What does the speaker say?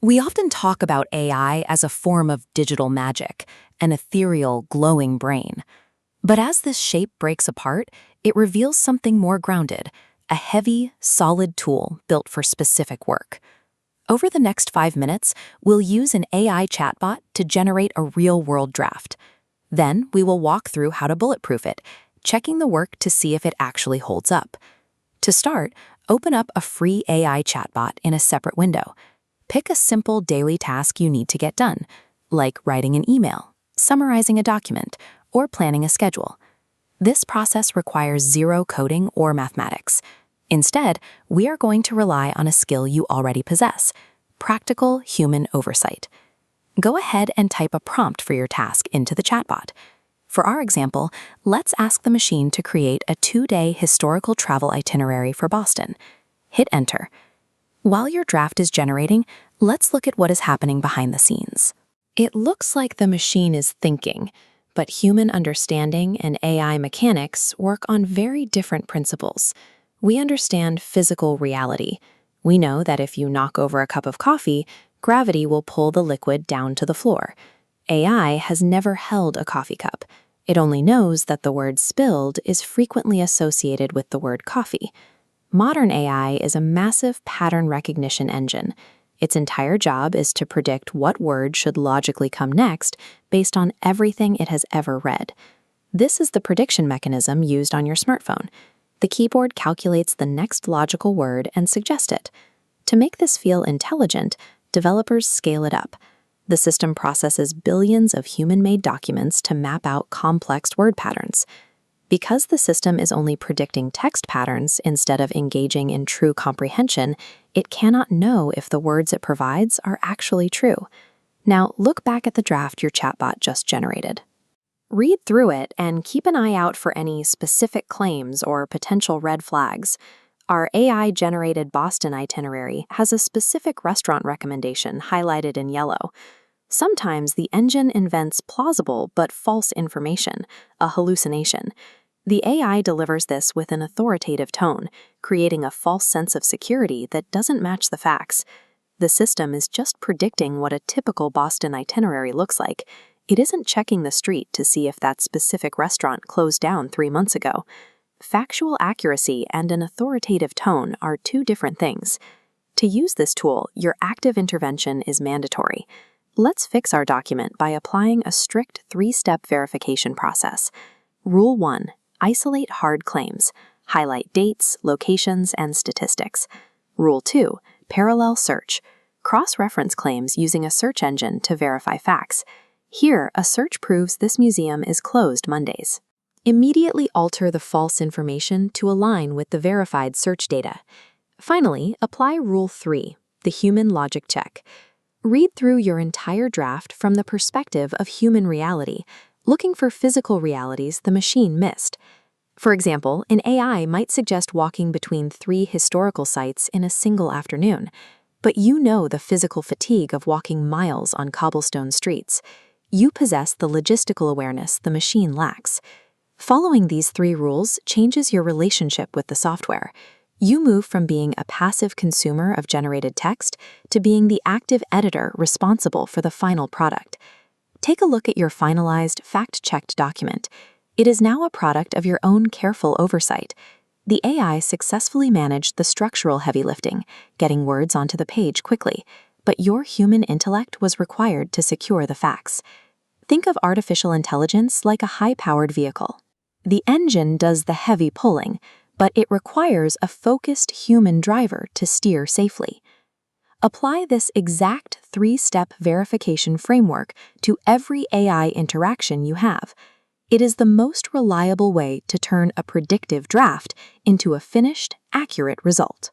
We often talk about AI as a form of digital magic, an ethereal, glowing brain. But as this shape breaks apart, it reveals something more grounded, a heavy, solid tool built for specific work. Over the next 5 minutes, we'll use an AI chatbot to generate a real-world draft. Then we will walk through how to bulletproof it, checking the work to see if it actually holds up. To start, open up a free AI chatbot in a separate window. Pick a simple daily task you need to get done, like writing an email, summarizing a document, or planning a schedule. This process requires zero coding or mathematics. Instead, we are going to rely on a skill you already possess: practical human oversight. Go ahead and type a prompt for your task into the chatbot. For our example, let's ask the machine to create a 2-day historical travel itinerary for Boston. Hit enter. While your draft is generating, let's look at what is happening behind the scenes. It looks like the machine is thinking, but human understanding and AI mechanics work on very different principles. We understand physical reality. We know that if you knock over a cup of coffee, gravity will pull the liquid down to the floor. AI has never held a coffee cup. It only knows that the word spilled is frequently associated with the word coffee. Modern AI is a massive pattern recognition engine. Its entire job is to predict what word should logically come next based on everything it has ever read. This is the prediction mechanism used on your smartphone. The keyboard calculates the next logical word and suggests it. To make this feel intelligent, developers scale it up. The system processes billions of human-made documents to map out complex word patterns. Because the system is only predicting text patterns instead of engaging in true comprehension, it cannot know if the words it provides are actually true. Now, look back at the draft your chatbot just generated. Read through it and keep an eye out for any specific claims or potential red flags. Our AI-generated Boston itinerary has a specific restaurant recommendation highlighted in yellow. Sometimes the engine invents plausible but false information, a hallucination. The AI delivers this with an authoritative tone, creating a false sense of security that doesn't match the facts. The system is just predicting what a typical Boston itinerary looks like. It isn't checking the street to see if that specific restaurant closed down 3 months ago. Factual accuracy and an authoritative tone are two different things. To use this tool, your active intervention is mandatory. Let's fix our document by applying a strict 3-step verification process. Rule 1. Isolate hard claims. Highlight dates, locations, and statistics. Rule 2. Parallel search. Cross-reference claims using a search engine to verify facts. Here, a search proves this museum is closed Mondays. Immediately alter the false information to align with the verified search data. Finally, apply Rule 3, the human logic check. Read through your entire draft from the perspective of human reality, looking for physical realities the machine missed. For example, an AI might suggest walking between 3 historical sites in a single afternoon, but you know the physical fatigue of walking miles on cobblestone streets. You possess the logistical awareness the machine lacks. Following these 3 rules changes your relationship with the software. You move from being a passive consumer of generated text to being the active editor responsible for the final product. Take a look at your finalized, fact-checked document. It is now a product of your own careful oversight. The AI successfully managed the structural heavy lifting, getting words onto the page quickly, but your human intellect was required to secure the facts. Think of artificial intelligence like a high-powered vehicle. The engine does the heavy pulling, but it requires a focused human driver to steer safely. Apply this exact 3-step verification framework to every AI interaction you have. It is the most reliable way to turn a predictive draft into a finished, accurate result.